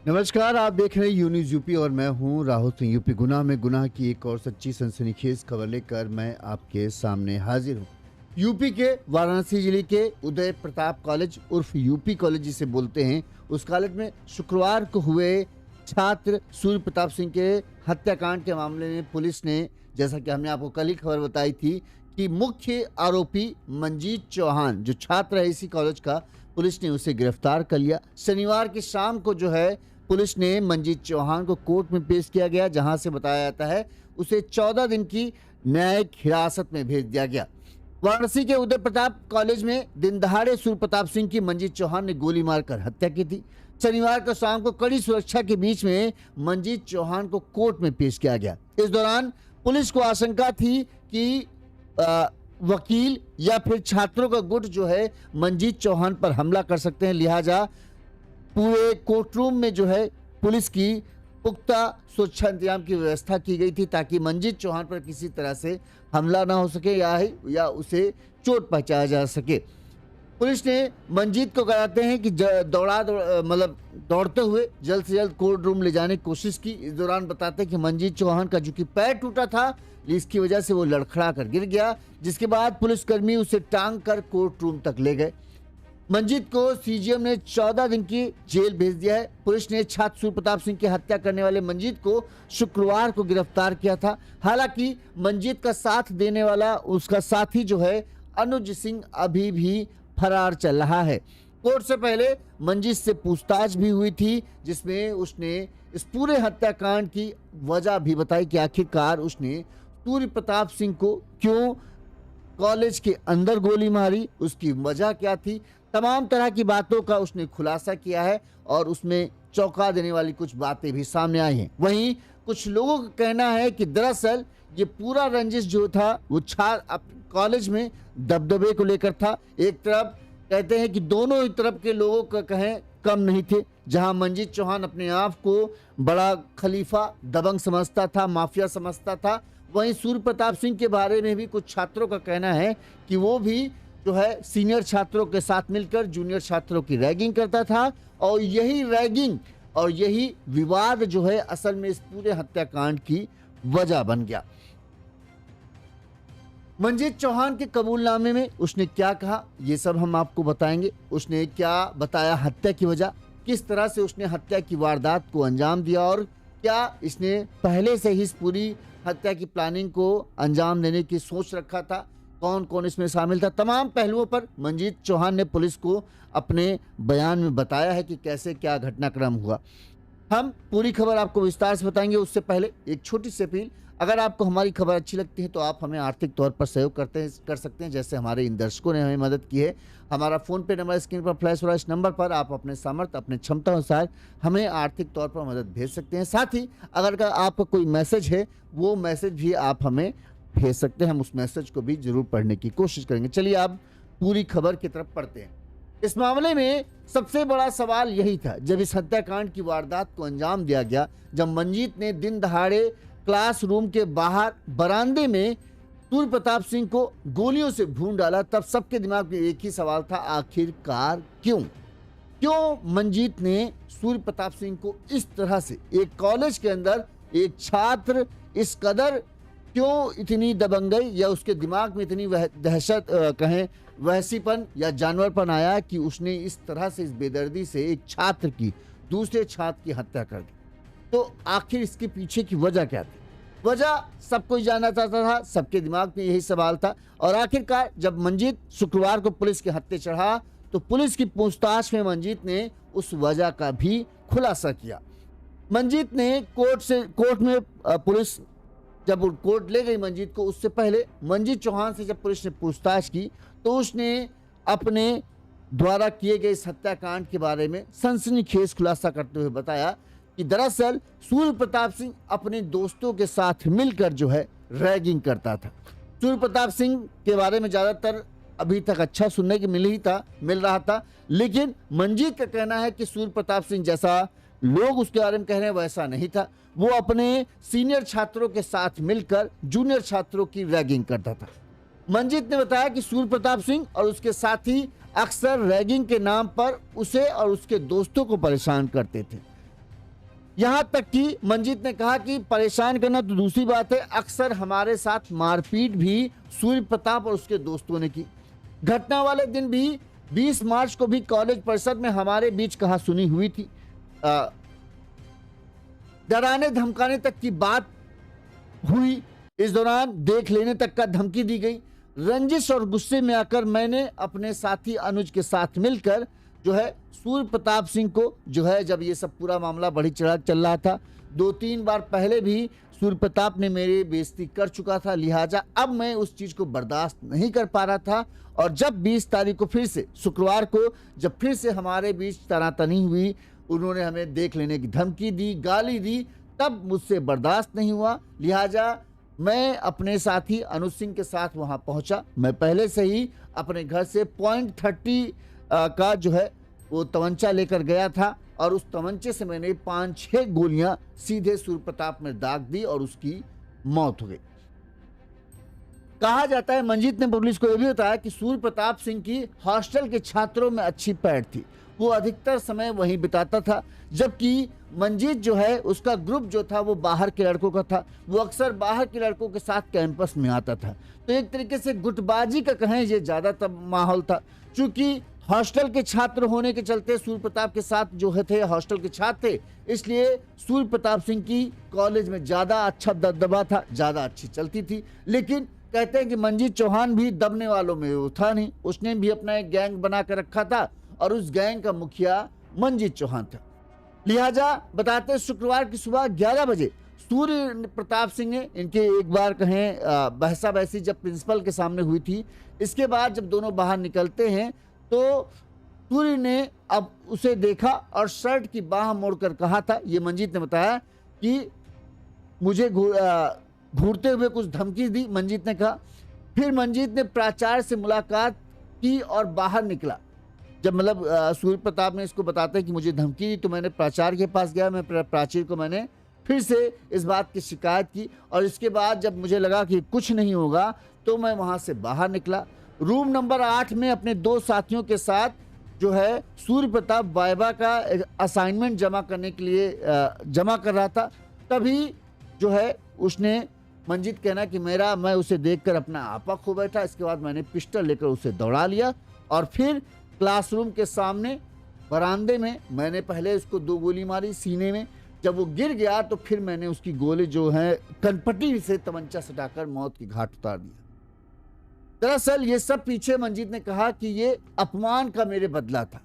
नमस्कार, आप देख रहे हैं यू न्यूज़ यूपी और मैं हूं राहुल सिंह। यूपी गुनाह में गुनाह की एक और सच्ची सनसनीखेज खबर लेकर मैं आपके सामने हाजिर हूं। यूपी के वाराणसी जिले के उदय प्रताप कॉलेज उर्फ यूपी कॉलेज जिसे बोलते हैं, उस कॉलेज में शुक्रवार को हुए छात्र सूर्य प्रताप सिंह के हत्याकांड के मामले में पुलिस ने, जैसा कि हमने आपको कल ही खबर बताई थी, कि मुख्य आरोपी मंजीत चौहान जो छात्र है इसी कॉलेज का, पुलिस ने उसे गिरफ्तार कर लिया। शनिवार की शाम को जो है पुलिस ने मंजीत चौहान को कोर्ट में पेश किया गया, जहां से बताया जाता है उसे 14 दिन की न्यायिक हिरासत में भेज दिया गया। वाराणसी के उदय प्रताप कॉलेज में दिन दहाड़े सूर्य प्रताप सिंह की मंजीत चौहान ने गोली मारकर हत्या की थी। शनिवार को शाम को कड़ी सुरक्षा के बीच में मंजीत चौहान को कोर्ट में पेश किया गया। इस दौरान पुलिस को आशंका थी कि वकील या फिर छात्रों का गुट जो है मंजीत चौहान पर हमला कर सकते हैं, लिहाजा पूरे कोर्ट रूम में जो है पुलिस की पुख्ता सुरक्षा इंतजाम की व्यवस्था की गई थी ताकि मंजीत चौहान पर किसी तरह से हमला ना हो सके या उसे चोट पहुंचाया जा सके। पुलिस ने मंजीत को कराते हैं कि दौड़ते हुए जल्द से जल्द कोर्ट रूम ले जाने की कोशिश की। इस दौरान बताते हैं कि मंजीत चौहान का जो कि पैर टूटा था, इसकी वजह से वो लड़खड़ा कर गिर गया, जिसके बाद पुलिसकर्मी उसे टांग कर कोर्ट रूम तक ले गए। मंजीत को सीजीएम ने 14 दिन की जेल भेज दिया है। पुलिस ने छात्र सूर्य प्रताप सिंह की हत्या करने वाले मंजीत को शुक्रवार को गिरफ्तार किया था। हालांकि मंजीत का साथ देने वाला उसका साथी जो है अनुज सिंह अभी भी फरार चल रहा है। कोर्ट से पहले मंजीत से पूछताछ भी हुई थी, जिसमें उसने इस पूरे हत्याकांड की वजह भी बताई कि आखिरकार उसने सूर्य प्रताप सिंह को क्यों कॉलेज के अंदर गोली मारी, उसकी वजह क्या थी। तमाम तरह की बातों का उसने खुलासा किया है और उसमें चौंका देने वाली कुछ बातें भी सामने आई हैं। वहीं कुछ लोगों का कहना है कि दरअसल ये पूरा रंजिश जो था वो कॉलेज में दबदबे को लेकर था। एक तरफ कहते हैं कि दोनों ही तरफ के लोगों का कहें कम नहीं थे। जहां मंजीत चौहान अपने आप को बड़ा खलीफा दबंग समझता था, माफिया समझता था, वहीं सूर्य प्रताप सिंह के बारे में भी कुछ छात्रों का कहना है कि वो भी जो है सीनियर छात्रों के साथ मिलकर जूनियर छात्रों की रैगिंग करता था और यही रैगिंग और यही विवाद जो है असल में इस पूरे हत्याकांड की वजह बन गया। मंजीत चौहान के कबूलनामे में उसने क्या कहा, ये सब हम आपको बताएंगे। उसने क्या बताया हत्या की वजह, किस तरह से उसने हत्या की वारदात को अंजाम दिया और क्या इसने पहले से ही इस पूरी हत्या की प्लानिंग को अंजाम देने की सोच रखा था, कौन कौन इसमें शामिल था। तमाम पहलुओं पर मंजीत चौहान ने पुलिस को अपने बयान में बताया है कि कैसे क्या घटनाक्रम हुआ। हम पूरी खबर आपको विस्तार से बताएंगे, उससे पहले एक छोटी सी अपील। अगर आपको हमारी खबर अच्छी लगती है तो आप हमें आर्थिक तौर पर सहयोग कर सकते हैं, जैसे हमारे इन दर्शकों ने हमें मदद की है। हमारा फ़ोन पे नंबर स्क्रीन पर फ्लैश हो रहा है, इस नंबर पर आप अपने सामर्थ्य अपने क्षमता अनुसार हमें आर्थिक तौर पर मदद भेज सकते हैं। साथ ही अगर आपका कोई मैसेज है वो मैसेज भी आप हमें भेज सकते हैं, हम उस मैसेज को भी जरूर पढ़ने की कोशिश करेंगे। चलिए आप पूरी खबर की तरफ पढ़ते हैं। इस मामले में सबसे बड़ा सवाल यही था जब इस हत्याकांड की वारदात को अंजाम दिया गया, जब मंजीत ने दिन दहाड़े क्लासरूम के बाहर बरामदे में सूर्य प्रताप सिंह को गोलियों से भून डाला, तब सबके दिमाग में एक ही सवाल था, आखिरकार क्यों मंजीत ने सूर्य प्रताप सिंह को इस तरह से एक कॉलेज के अंदर एक छात्र इस कदर क्यों इतनी दबंगई या उसके दिमाग में इतनी दहशत कहें वहसीपन या जानवरपन आया कि उसने इस तरह से इस बेदर्दी से एक छात्र की दूसरे छात्र की हत्या कर दी। तो आखिर इसके पीछे की वजह क्या थी? वजह सब कोई जानना चाहता था, सबके दिमाग में यही सवाल था। और आखिरकार जब मंजीत शुक्रवार को पुलिस के हत्थे चढ़ा तो पुलिस की पूछताछ में मंजीत ने उस वजह का भी खुलासा किया। मंजीत ने कोर्ट में पुलिस जब कोर्ट ले गई मंजीत को, उससे पहले मंजीत चौहान से जब पुलिस ने पूछताछ की तो उसने अपने द्वारा किए गए इस हत्याकांड के बारे में सनसनीखेज खुलासा करते हुए बताया कि दरअसल सूर्य प्रताप सिंह अपने दोस्तों के साथ मिलकर जो है रैगिंग करता था। सूर्य प्रताप सिंह के बारे में ज़्यादातर अभी तक अच्छा सुनने को मिल रहा था, लेकिन मंजीत का कहना है कि सूर्य प्रताप सिंह जैसा लोग उसके बारे में कह रहे हैं वैसा नहीं था। वो अपने सीनियर छात्रों के साथ मिलकर जूनियर छात्रों की रैगिंग करता था। मंजीत ने बताया कि सूर्य प्रताप सिंह और उसके साथी अक्सर रैगिंग के नाम पर उसे और उसके दोस्तों को परेशान करते थे। यहाँ तक कि मंजीत ने कहा कि परेशान करना तो दूसरी बात है, अक्सर हमारे साथ मारपीट भी सूर्य प्रताप और उसके दोस्तों ने की। घटना वाले दिन भी 20 मार्च को भी कॉलेज परिसर में हमारे बीच कहासुनी हुई थी। डराने धमकाने तक की बात हुई। इस दौरान देख लेने तक का धमकी दी गई। रंजिश और गुस्से में आकर मैंने अपने साथी अनुज के साथ मिलकर जो है सूर्य प्रताप सिंह को जो है, जब ये सब पूरा मामला बढ़ी चढ़ा चल रहा था, 2-3 बार पहले भी सूर्य प्रताप ने मेरी बेइज्जती कर चुका था, लिहाजा अब मैं उस चीज को बर्दाश्त नहीं कर पा रहा था। और जब 20 तारीख को फिर से शुक्रवार को जब फिर से हमारे बीच तनातनी हुई, उन्होंने हमें देख लेने की धमकी दी, गाली दी, तब मुझसे बर्दाश्त नहीं हुआ। लिहाजा मैं अपने साथी अनुज सिंह के साथ वहां पहुंचा। मैं पहले से ही अपने घर से .30 का जो है वो तमंचा लेकर गया था और उस तमंचे से मैंने 5-6 गोलियां सीधे सूर्य प्रताप में दाग दी और उसकी मौत हो गई। कहा जाता है, मंजीत ने पुलिस को यह भी बताया कि सूर्य प्रताप सिंह की हॉस्टल के छात्रों में अच्छी पैठ थी, वो अधिकतर समय वहीं बिताता था, जबकि मंजीत जो है उसका ग्रुप जो था वो बाहर के लड़कों का था, वो अक्सर बाहर के लड़कों के साथ कैंपस में आता था। तो एक तरीके से गुटबाजी का कहें ये ज़्यादातर माहौल था। चूंकि हॉस्टल के छात्र होने के चलते सूर्य प्रताप के साथ जो है थे हॉस्टल के छात्र थे, इसलिए सूर्य प्रताप सिंह की कॉलेज में ज़्यादा अच्छा दबदबा था, ज़्यादा अच्छी चलती थी। लेकिन कहते हैं कि मंजीत चौहान भी दबने वालों में वो था नहीं, उसने भी अपना एक गैंग बना कर रखा था और उस गैंग का मुखिया मंजीत चौहान था। लिहाजा बताते शुक्रवार की सुबह 11 बजे सूर्य प्रताप सिंह ने इनके एक बार कहें बहसा बहसी जब प्रिंसिपल के सामने हुई थी, इसके बाद जब दोनों बाहर निकलते हैं तो सूर्य ने अब उसे देखा और शर्ट की बाह मोड़कर कहा था, ये मंजीत ने बताया, कि मुझे घूरते हुए कुछ धमकी दी। मंजीत ने कहा फिर मंजीत ने प्राचार्य से मुलाकात की और बाहर निकला। जब मतलब सूर्य प्रताप ने इसको बताते हैं कि मुझे धमकी दी, तो मैंने प्राचार्य के पास गया, मैं प्राचार्य को मैंने फिर से इस बात की शिकायत की और इसके बाद जब मुझे लगा कि कुछ नहीं होगा तो मैं वहां से बाहर निकला। रूम नंबर 8 में अपने 2 साथियों के साथ जो है सूर्य प्रताप वाइवा का असाइनमेंट जमा करने के लिए जमा कर रहा था। तभी जो है उसने मंजीत कहना कि मैं उसे देखकर अपना आपा खो बैठा। इसके बाद मैंने पिस्टल लेकर उसे दौड़ा लिया और फिर क्लासरूम के सामने बरामदे में मैंने पहले उसको 2 गोली मारी सीने में। जब वो गिर गया तो फिर मैंने उसकी गोली जो है कनपटी से तमंचा सटाकर मौत की घाट उतार दिया। दरअसल ये सब पीछे मंजीत ने कहा कि ये अपमान का मेरे बदला था।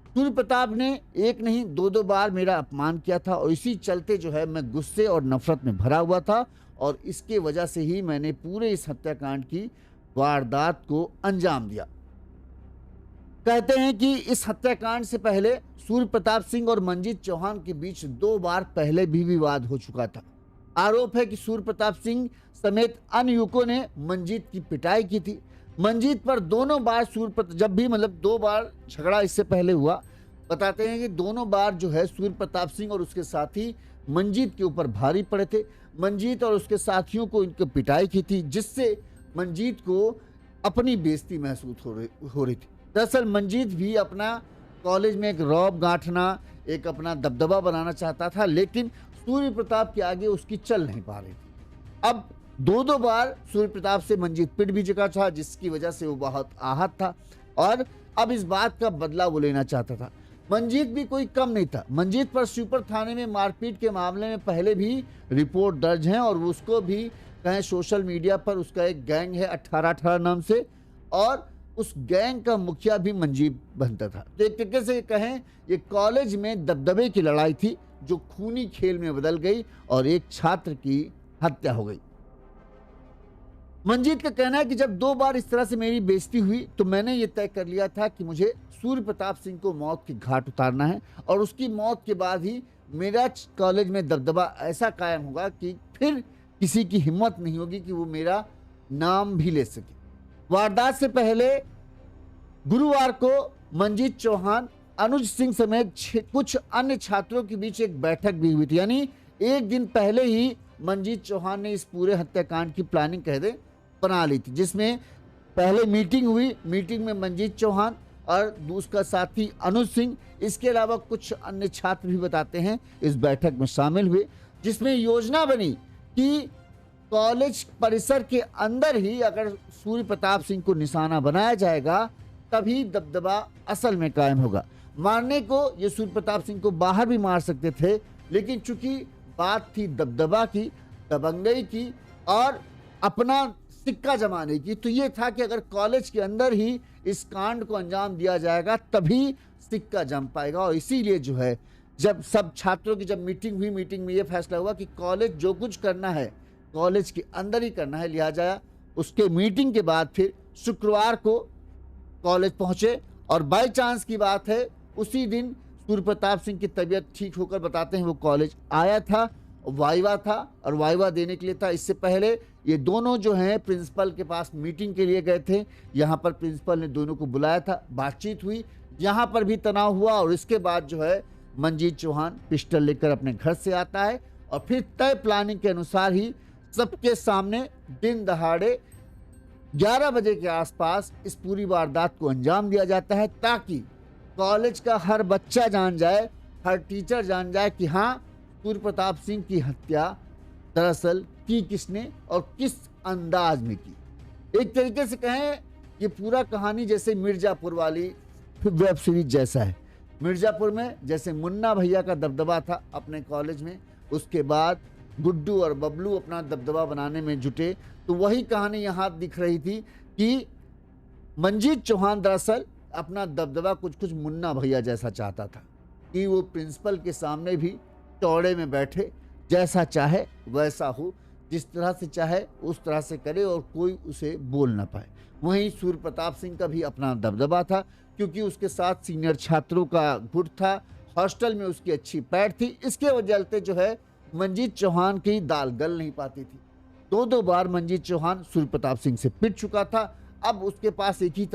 सूर्य प्रताप ने एक नहीं 2 बार मेरा अपमान किया था और इसी चलते जो है मैं गुस्से और नफरत में भरा हुआ था और इसके वजह से ही मैंने पूरे इस हत्याकांड की वारदात को अंजाम दिया। कहते हैं कि इस हत्याकांड से पहले सूर्य प्रताप सिंह और मंजीत चौहान के बीच 2 बार पहले भी विवाद हो चुका था। आरोप है कि सूर्य प्रताप सिंह समेत अन्य युवकों ने मंजीत की पिटाई की थी। मंजीत पर दोनों बार जब भी मतलब 2 बार झगड़ा इससे पहले हुआ, बताते हैं कि दोनों बार जो है सूर्य प्रताप सिंह और उसके साथी मंजीत के ऊपर भारी पड़े थे। मंजीत और उसके साथियों को इनकी पिटाई की थी, जिससे मंजीत को अपनी बेइज्जती महसूस हो रही थी। दरअसल मंजीत भी अपना कॉलेज में एक रौब गांठना, एक अपना दबदबा बनाना चाहता था, लेकिन सूर्य प्रताप के आगे उसकी चल नहीं पा रही थी। अब 2 बार सूर्य प्रताप से मंजीत पिट भी चुका था, जिसकी वजह से वो बहुत आहत था और अब इस बात का बदला वो लेना चाहता था। मंजीत भी कोई कम नहीं था। मंजीत पर शिवपुर थाने में मारपीट के मामले में पहले भी रिपोर्ट दर्ज है और उसको भी कहें सोशल मीडिया पर उसका एक गैंग है 1818 नाम से और उस गैंग का मुखिया भी मंजीत बनता था। तो एक तरीके से कहें ये कॉलेज में दबदबे की लड़ाई थी जो खूनी खेल में बदल गई और एक छात्र की हत्या हो गई। मंजीत का कहना है कि जब 2 बार इस तरह से मेरी बेइज्जती हुई तो मैंने ये तय कर लिया था कि मुझे सूर्य प्रताप सिंह को मौत की घाट उतारना है और उसकी मौत के बाद ही मेरा कॉलेज में दबदबा ऐसा कायम होगा कि फिर किसी की हिम्मत नहीं होगी कि वो मेरा नाम भी ले सके। वारदात से पहले गुरुवार को मंजीत चौहान, अनुज सिंह समेत कुछ अन्य छात्रों के बीच एक बैठक भी हुई थी। यानी एक दिन पहले ही मंजीत चौहान ने इस पूरे हत्याकांड की प्लानिंग बना ली थी, जिसमें पहले मीटिंग हुई। मीटिंग में मंजीत चौहान और उसका साथी अनुज सिंह, इसके अलावा कुछ अन्य छात्र भी बताते हैं इस बैठक में शामिल हुए, जिसमें योजना बनी कि कॉलेज परिसर के अंदर ही अगर सूर्य प्रताप सिंह को निशाना बनाया जाएगा तभी दबदबा असल में कायम होगा। मारने को ये सूर्य प्रताप सिंह को बाहर भी मार सकते थे, लेकिन चूंकि बात थी दबदबा की, दबंगई की और अपना सिक्का जमाने की, तो ये था कि अगर कॉलेज के अंदर ही इस कांड को अंजाम दिया जाएगा तभी सिक्का जम पाएगा। और इसीलिए जो है जब सब छात्रों की जब मीटिंग हुई, मीटिंग में ये फैसला हुआ कि कॉलेज जो कुछ करना है कॉलेज के अंदर ही करना है। लिहाजा उसके मीटिंग के बाद फिर शुक्रवार को कॉलेज पहुंचे और बाय चांस की बात है उसी दिन सूर्य प्रताप सिंह की तबीयत ठीक होकर बताते हैं वो कॉलेज आया था, वाइवा था और वाइवा देने के लिए था। इससे पहले ये दोनों जो हैं प्रिंसिपल के पास मीटिंग के लिए गए थे। यहाँ पर प्रिंसिपल ने दोनों को बुलाया था, बातचीत हुई, यहाँ पर भी तनाव हुआ और इसके बाद जो है मंजीत चौहान पिस्टल लेकर अपने घर से आता है और फिर तय प्लानिंग के अनुसार ही सबके सामने दिन दहाड़े 11 बजे के आसपास इस पूरी वारदात को अंजाम दिया जाता है, ताकि कॉलेज का हर बच्चा जान जाए, हर टीचर जान जाए कि हाँ सूर्य प्रताप सिंह की हत्या दरअसल की किसने और किस अंदाज में की। एक तरीके से कहें ये पूरा कहानी जैसे मिर्जापुर वाली वेब सीरीज जैसा है। मिर्जापुर में जैसे मुन्ना भैया का दबदबा था अपने कॉलेज में, उसके बाद गुड्डू और बबलू अपना दबदबा बनाने में जुटे, तो वही कहानी यहाँ दिख रही थी कि मंजीत चौहान दरअसल अपना दबदबा कुछ कुछ मुन्ना भैया जैसा चाहता था कि वो प्रिंसिपल के सामने भी चौड़े में बैठे, जैसा चाहे वैसा हो, जिस तरह से चाहे उस तरह से करे और कोई उसे बोल ना पाए। वहीं सूर्य प्रताप सिंह का भी अपना दबदबा था, क्योंकि उसके साथ सीनियर छात्रों का गुट था, हॉस्टल में उसकी अच्छी पैठ थी। इसके वजह से जो है मंजीत चौहान की दाल गल नहीं पाती थी। दो बार मंजीत चौहान सूर्य प्रताप सिंह से पिट चुका था। अब उसके पास एक ही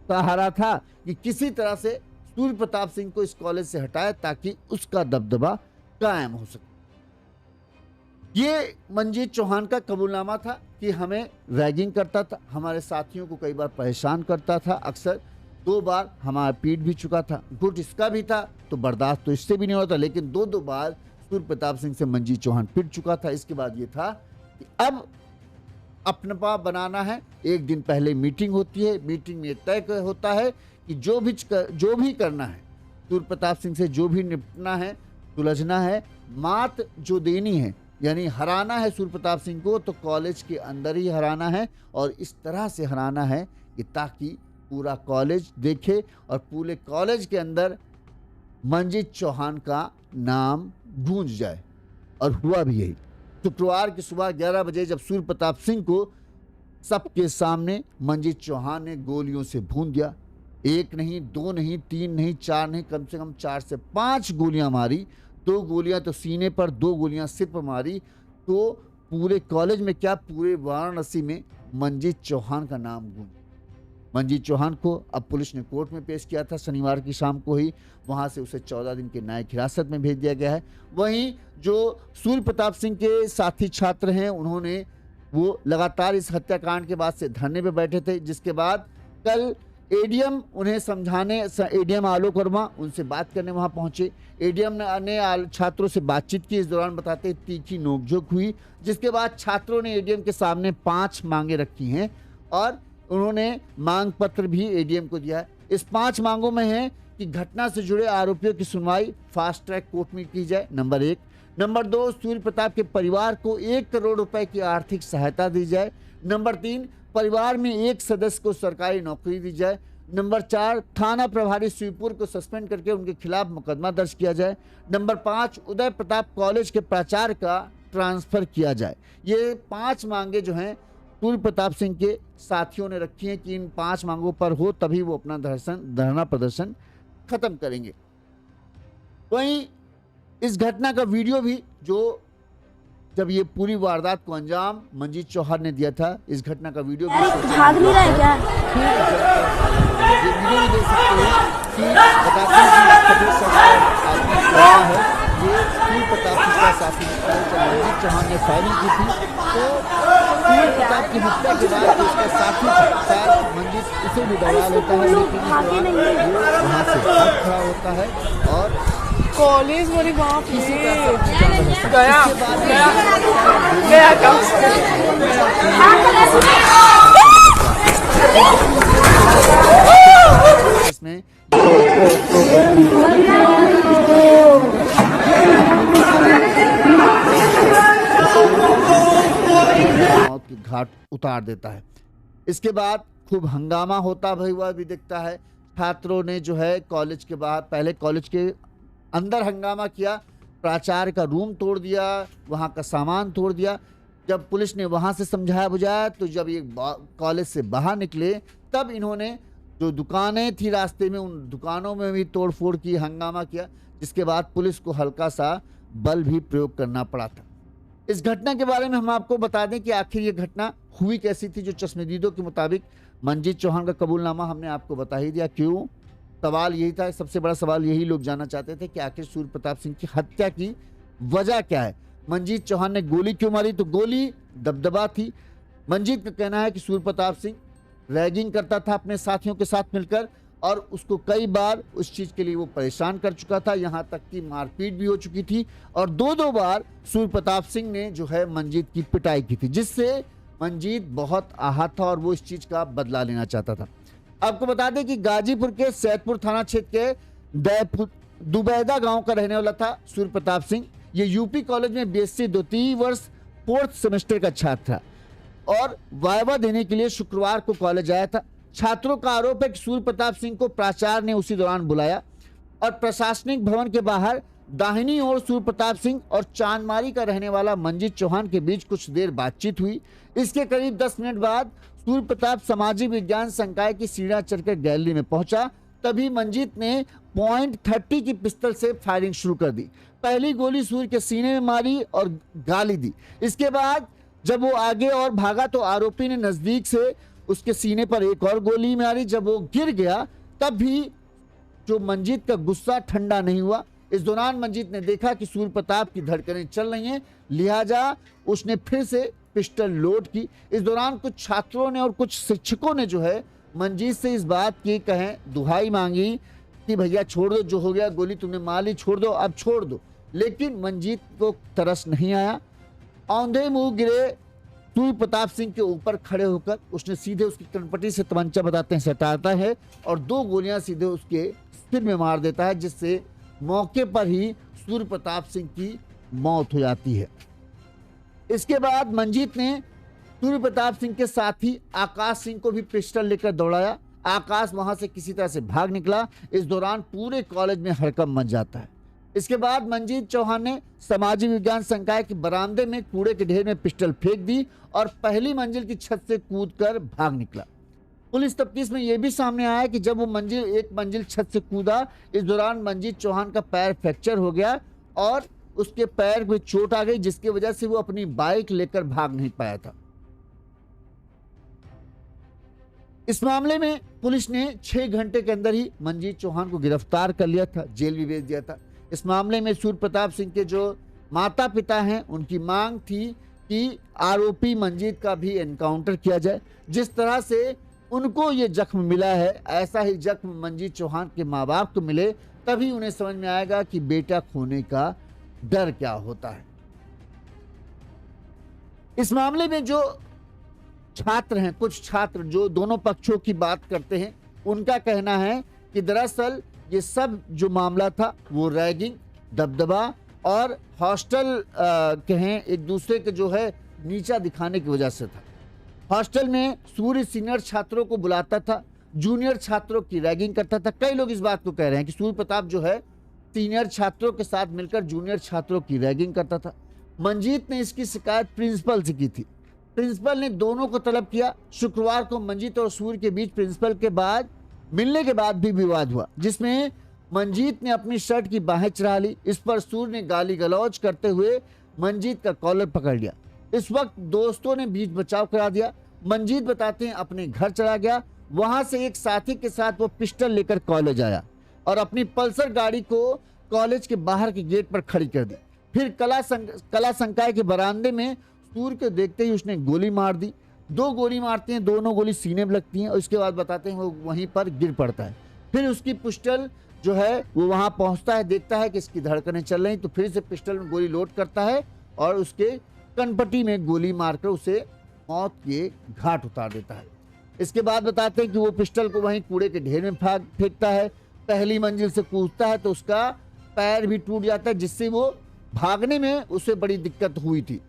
सहारा था कि किसी तरह से सूर्य प्रताप सिंह को इस कॉलेज से हटाए ताकि उसका दबदबा कायम हो सके। ये मंजीत चौहान का कबूलनामा था कि हमें रैगिंग करता था, हमारे साथियों को कई बार परेशान करता था, अक्सर 2 बार हमारा पीट भी चुका था। गुट इसका भी था तो बर्दाश्त तो इससे भी नहीं होता, लेकिन 2 बार सूर्य प्रताप सिंह से मंजीत चौहान पिट चुका था। इसके बाद ये था कि अब अपना बनाना है। एक दिन पहले मीटिंग होती है, मीटिंग में तय होता है कि जो भी करना है, सूर्य प्रताप सिंह से जो भी निपटना है, सुलझना है, मात जो देनी है, यानी हराना है सूर्य प्रताप सिंह को तो कॉलेज के अंदर ही हराना है और इस तरह से हराना है कि ताकि पूरा कॉलेज देखे और पूरे कॉलेज के अंदर मंजीत चौहान का नाम गूंज जाए। और हुआ भी यही। शुक्रवार की सुबह 11 बजे जब सूर्य प्रताप सिंह को सबके सामने मंजीत चौहान ने गोलियों से भून दिया, 1 नहीं, 2 नहीं, 3 नहीं, 4 नहीं, कम से कम 4 से 5 गोलियां मारी। 2 गोलियां तो सीने पर, 2 गोलियां सिर पर मारी। तो पूरे कॉलेज में क्या, पूरे वाराणसी में मंजीत चौहान का नाम गूंजा। मंजीत चौहान को अब पुलिस ने कोर्ट में पेश किया था शनिवार की शाम को ही। वहां से उसे 14 दिन के न्यायिक हिरासत में भेज दिया गया है। वहीं जो सूर्य प्रताप सिंह के साथी छात्र हैं, उन्होंने वो लगातार इस हत्याकांड के बाद से धरने पे बैठे थे, जिसके बाद कल एडीएम उन्हें समझाने, एडीएम आलोक वर्मा उनसे बात करने वहां पहुंचे। एडीएम ने अन्य छात्रों से बातचीत की। इस दौरान बताते तीखी नोकझोंक हुई, जिसके बाद छात्रों ने एडीएम के सामने 5 मांगे रखी हैं और उन्होंने मांग पत्र भी एडीएम को दिया है। इस 5 मांगों में है कि घटना से जुड़े आरोपियों की सुनवाई फास्ट ट्रैक कोर्ट में की जाए, नंबर 1। नंबर 2, सूर्य प्रताप के परिवार को 1 करोड़ रुपए की आर्थिक सहायता दी जाए। नंबर 3, परिवार में 1 सदस्य को सरकारी नौकरी दी जाए। नंबर 4, थाना प्रभारी शिवपुर को सस्पेंड करके उनके खिलाफ मुकदमा दर्ज किया जाए। नंबर 5, उदय प्रताप कॉलेज के प्राचार्य का ट्रांसफर किया जाए। ये 5 मांगे जो हैं सूर्य प्रताप सिंह के साथियों ने रखी हैं कि इन 5 मांगों पर हो तभी वो अपना धरना प्रदर्शन खत्म करेंगे। वहीं इस घटना का वीडियो भी, जो जब ये पूरी वारदात को अंजाम मंजीत चौहान ने दिया था, इस घटना का वीडियो भी भाग नहीं रहा है क्या? ये वीडियो भी देख सकते हैं कि बताते हैं कि है ये सूर्य प्रताप सिंह का साथी मंजीत चौहान ने फायरिंग की थी। तो सूर्य प्रताप की हत्या के बाद उसका साथी था मंजीत, उसे भी दौड़ा लेता है, लेकिन वो वहाँ से भाग खड़ा होता है और कॉलेज वाली बाप किसी रे गया गया कब इसमें मौत की घाट उतार देता है। इसके बाद खूब हंगामा होता हुआ भी दिखता है। छात्रों ने जो है कॉलेज के बाहर, पहले कॉलेज के अंदर हंगामा किया, प्राचार्य का रूम तोड़ दिया, वहाँ का सामान तोड़ दिया। जब पुलिस ने वहाँ से समझाया बुझाया तो जब ये कॉलेज से बाहर निकले तब इन्होंने जो दुकानें थी रास्ते में, उन दुकानों में भी तोड़ फोड़ की, हंगामा किया, जिसके बाद पुलिस को हल्का सा बल भी प्रयोग करना पड़ा था। इस घटना के बारे में हम आपको बता दें कि आखिर ये घटना हुई कैसी थी। जो चश्मदीदों के मुताबिक मंजीत चौहान का कबूलनामा हमने आपको बता ही दिया। क्यों? सवाल यही था, सबसे बड़ा सवाल यही लोग जानना चाहते थे कि आखिर सूर्य प्रताप सिंह की हत्या की वजह क्या है। मंजीत चौहान ने गोली क्यों मारी? तो गोली दबदबा थी। मंजीत का कहना है कि सूर्य प्रताप सिंह रैगिंग करता था अपने साथियों के साथ मिलकर और उसको कई बार उस चीज़ के लिए वो परेशान कर चुका था, यहाँ तक कि मारपीट भी हो चुकी थी और दो बार सूर्य प्रताप सिंह ने जो है मंजीत की पिटाई की थी, जिससे मंजीत बहुत आहत था और वो इस चीज़ का बदला लेना चाहता था। आपको बता दें कि गाजीपुर के सैदपुर थाना क्षेत्र के दुबैदा गांव का रहने वाला था सूर्य प्रताप सिंह। ये यूपी कॉलेज में बीएससी द्वितीय वर्ष 4th सेमेस्टर का छात्र था और वाइवा देने के लिए शुक्रवार को कॉलेज आया था। छात्रों का आरोप है कि सूर्य प्रताप सिंह को प्राचार्य ने उसी दौरान बुलाया और प्रशासनिक भवन के बाहर दाहिनी ओर सूर्य प्रताप सिंह और चांदमारी का रहने वाला मंजीत चौहान के बीच कुछ देर बातचीत हुई। इसके करीब 10 मिनट बाद सूर्य प्रताप सामाजिक विज्ञान संकाय की सीढ़ियां चढ़कर गैलरी में पहुंचा। तभी मंजीत ने .30 की पिस्टल से फायरिंग शुरू कर दी। पहली गोली सूर्य के सीने में मारी और गाली दी। इसके बाद जब वो आगे और भागा तो आरोपी ने नजदीक से उसके सीने पर एक और गोली मारी। जब वो गिर गया तब भी जो मंजीत का गुस्सा ठंडा नहीं हुआ। इस दौरान मंजीत ने देखा कि सूर्य प्रताप की धड़कनें चल रही हैं, लिहाजा उसने फिर से पिस्टल लोड की। इस दौरान कुछ छात्रों ने और कुछ शिक्षकों ने जो है मंजीत से इस बात की दुहाई मांगी कि भैया छोड़ दो, जो हो गया, गोली तुमने मार ली, छोड़ दो, अब छोड़ दो। लेकिन मंजीत को तरस नहीं आया। औंधे मुंह गिरे सूर्य प्रताप सिंह के ऊपर खड़े होकर उसने सीधे उसकी कनपटी से तमंचा बताते हैं सटाता है और 2 गोलियां सीधे उसके सिर में मार देता है, जिससे मौके पर ही सूर्य प्रताप सिंह की मौत हो जाती है। इसके बाद मंजीत ने सूर्य प्रताप सिंह के साथी आकाश सिंह को भी पिस्टल लेकर दौड़ाया। आकाश वहां से किसी तरह से भाग निकला। इस दौरान पूरे कॉलेज में हड़कंप मच जाता है। इसके बाद मंजीत चौहान ने सामाजिक विज्ञान संकाय के बरामदे में कूड़े के ढेर में पिस्टल फेंक दी और पहली मंजिल की छत से कूदकर भाग निकला। पुलिस तफ्तीश में यह भी सामने आया कि जब वो एक मंजिल छत से कूदा, इस दौरान मंजीत चौहान का पैर फ्रैक्चर हो गया और उसके पैर में चोट आ गई, जिसकी वजह से वो अपनी बाइक लेकर भाग नहीं पाया था। इस मामले में पुलिस ने 6 घंटे के अंदर ही मंजीत चौहान को गिरफ्तार कर लिया था, जेल भी भेज दिया था। इस मामले में सूर्य प्रताप सिंह के जो माता पिता हैं उनकी मांग थी कि आरोपी मंजीत का भी एनकाउंटर किया जाए। जिस तरह से उनको ये जख्म मिला है, ऐसा ही जख्म मंजीत चौहान के माँ बाप को मिले, तभी उन्हें समझ में आएगा कि बेटा खोने का डर क्या होता है। इस मामले में जो छात्र हैं, कुछ छात्र जो दोनों पक्षों की बात करते हैं, उनका कहना है कि दरअसल ये सब जो मामला था वो रैगिंग, दबदबा और हॉस्टल कहें एक दूसरे के जो है नीचा दिखाने की वजह से था। हॉस्टल में सूर्य सीनियर छात्रों को बुलाता था, जूनियर छात्रों की रैगिंग करता था। कई लोग इस बात को कह रहे हैं कि सूर्य प्रताप जो है सीनियर छात्रों के साथ मिलकर जूनियर छात्रों की रैगिंग करता था। मंजीत ने इसकी शिकायत प्रिंसिपल से की थी। प्रिंसिपल ने दोनों को तलब किया। शुक्रवार को मंजीत और सूर्य के बीच प्रिंसिपल के बाद मिलने के बाद भी विवाद हुआ, जिसमें मंजीत ने अपनी शर्ट की बाहें चढ़ा ली। इस पर सूर्य ने गाली गलौज करते हुए मंजीत का कॉलर पकड़ लिया। इस वक्त दोस्तों ने बीच बचाव करा दिया। मंजीत बताते हैं अपने घर चला गया। वहां से एक साथी के साथ वो पिस्टल लेकर कॉलेज आया और अपनी पल्सर गाड़ी को कॉलेज के बाहर के गेट पर खड़ी कर दी। फिर कला संकाय के बरामदे में सूर्य को देखते ही उसने गोली मार दी। 2 गोली मारते हैं, दोनों गोली सीने में लगती हैं और उसके बाद बताते हैं वो वहीं पर गिर पड़ता है। फिर उसकी पिस्टल जो है वो वहां पहुंचता है, देखता है कि इसकी धड़कनें चल रही, तो फिर से पिस्टल में गोली लोड करता है और उसके कनपट्टी में गोली मारकर उसे मौत के घाट उतार देता है। इसके बाद बताते हैं कि वो पिस्टल को वहीं कूड़े के ढेर में फेंकता है। पहली मंजिल से कूदता है तो उसका पैर भी टूट जाता है, जिससे वो भागने में उसे बड़ी दिक्कत हुई थी।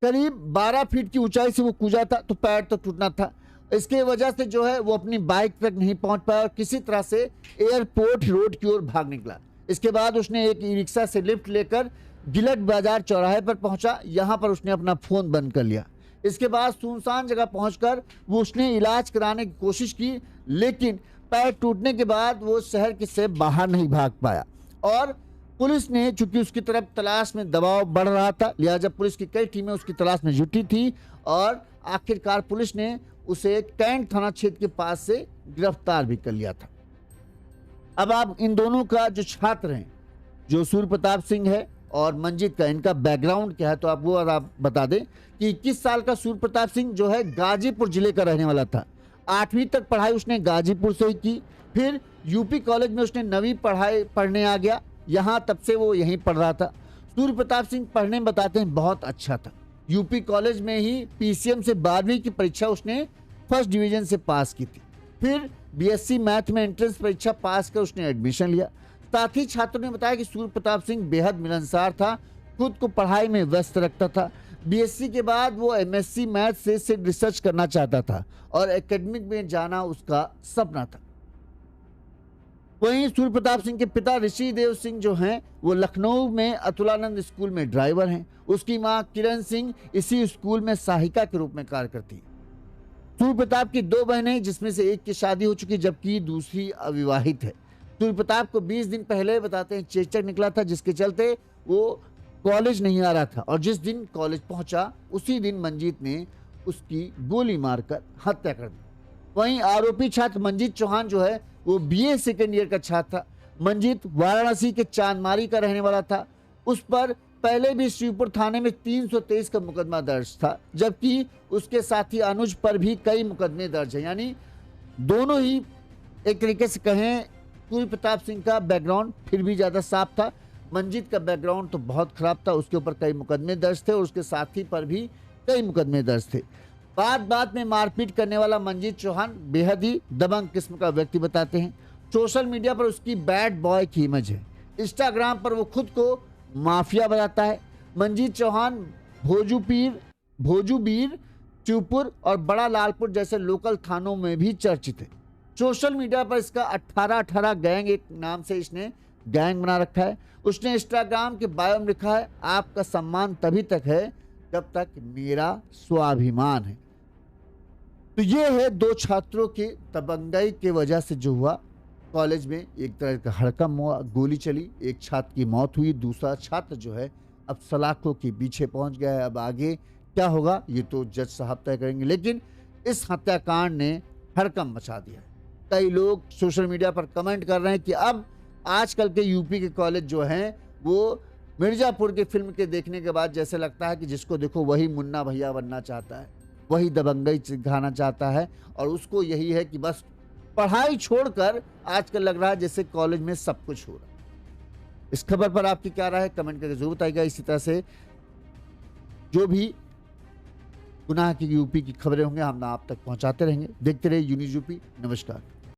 करीब 12 फीट की ऊंचाई से वो कूदा था तो पैर तो टूटना था। इसके वजह से जो है वो अपनी बाइक तक नहीं पहुंच पाया और किसी तरह से एयरपोर्ट रोड की ओर भाग निकला। इसके बाद उसने एक ई रिक्शा से लिफ्ट लेकर गिलट बाजार चौराहे पर पहुंचा। यहां पर उसने अपना फोन बंद कर लिया। इसके बाद सुनसान जगह पहुंचकर वो उसने इलाज कराने की कोशिश की, लेकिन पैर टूटने के बाद वो शहर के से बाहर नहीं भाग पाया और पुलिस ने, चूंकि उसकी तरफ तलाश में दबाव बढ़ रहा था, लिहाजा पुलिस की कई टीमें उसकी तलाश में जुटी थी और आखिरकार पुलिस ने उसे कैंट थाना क्षेत्र के पास से गिरफ्तार भी कर लिया था। अब आप इन दोनों का जो छात्र हैं, जो सूर्य प्रताप सिंह है और मंजीत का, इनका बैकग्राउंड क्या है तो आप वो आप बता दें कि 21 साल का सूर्य प्रताप सिंह जो है गाजीपुर जिले का रहने वाला था। 8वीं तक पढ़ाई उसने गाजीपुर से ही की। फिर यूपी कॉलेज में उसने 9वीं पढ़ाई पढ़ने आ गया। यहाँ तब से वो यहीं पढ़ रहा था। सूर्य प्रताप सिंह पढ़ने में बताते हैं बहुत अच्छा था। यूपी कॉलेज में ही पीसीएम से 12वीं की परीक्षा उसने फर्स्ट डिवीजन से पास की थी। फिर बीएससी मैथ में एंट्रेंस परीक्षा पास कर उसने एडमिशन लिया। साथ ही छात्रों ने बताया कि सूर्य प्रताप सिंह बेहद मिलनसार था, खुद को पढ़ाई में व्यस्त रखता था। बीएससी के बाद वो एमएससी मैथ से रिसर्च करना चाहता था और एकेडमिक में जाना उसका सपना था। वहीं सूर्य प्रताप सिंह के पिता ऋषि देव सिंह जो हैं वो लखनऊ में अतुलानंद स्कूल में ड्राइवर हैं। उसकी मां किरण सिंह इसी स्कूल में सहायिका के रूप में कार्य करती है। सूर्य प्रताप की 2 बहनें, जिसमें से एक की शादी हो चुकी जबकि दूसरी अविवाहित है। सूर्य प्रताप को 20 दिन पहले बताते हैं चेचक निकला था, जिसके चलते वो कॉलेज नहीं आ रहा था और जिस दिन कॉलेज पहुंचा उसी दिन मंजीत ने उसकी गोली मारकर हत्या कर दी। वहीं आरोपी छात्र मंजीत चौहान जो है वो बीए सेकेंड ईयर का छात्र था। मंजीत वाराणसी के चांदमारी का रहने वाला था। उस पर पहले भी शिवपुर थाने में 323 का मुकदमा दर्ज था, जबकि उसके साथी अनुज पर भी कई मुकदमे दर्ज हैं। यानी दोनों ही एक तरीके से कहें, सूर्य प्रताप सिंह का बैकग्राउंड फिर भी ज्यादा साफ था, मंजीत का बैकग्राउंड तो बहुत खराब था। उसके ऊपर कई मुकदमे दर्ज थे और उसके साथी पर भी कई मुकदमे दर्ज थे। बात में मारपीट करने वाला मंजीत चौहान बेहद ही दबंग किस्म का व्यक्ति बताते हैं। सोशल मीडिया पर उसकी बैड बॉय की इमेज है। इंस्टाग्राम पर वो खुद को माफिया बताता है। मंजीत चौहान भोजूबीर, शिवपुर और बड़ा लालपुर जैसे लोकल थानों में भी चर्चित है। सोशल मीडिया पर इसका 18 गैंग एक नाम से इसने गैंग बना रखा है। उसने इंस्टाग्राम के बायो में लिखा है, आपका सम्मान तभी तक है जब तक मेरा स्वाभिमान है। तो ये है 2 छात्रों के दबंगई के वजह से जो हुआ। कॉलेज में एक तरह का हड़कंप हुआ, गोली चली, एक छात्र की मौत हुई, दूसरा छात्र जो है अब सलाखों के पीछे पहुंच गया है। अब आगे क्या होगा ये तो जज साहब तय करेंगे, लेकिन इस हत्याकांड ने हड़कंप मचा दिया है। कई लोग सोशल मीडिया पर कमेंट कर रहे हैं कि अब आजकल के यूपी के कॉलेज जो हैं वो मिर्जापुर के फिल्म के देखने के बाद जैसे लगता है कि जिसको देखो वही मुन्ना भैया बनना चाहता है, वही दबंगई सिखाना चाहता है और उसको यही है कि बस पढ़ाई छोड़कर आजकल लग रहा है जैसे कॉलेज में सब कुछ हो रहा है। इस खबर पर आपकी क्या राय है कमेंट करके जरूर बताइएगा। इसी तरह से जो भी गुनाह की यूपी की खबरें होंगे हम आप तक पहुंचाते रहेंगे। देखते रहिए यूनिज यूपी। नमस्कार।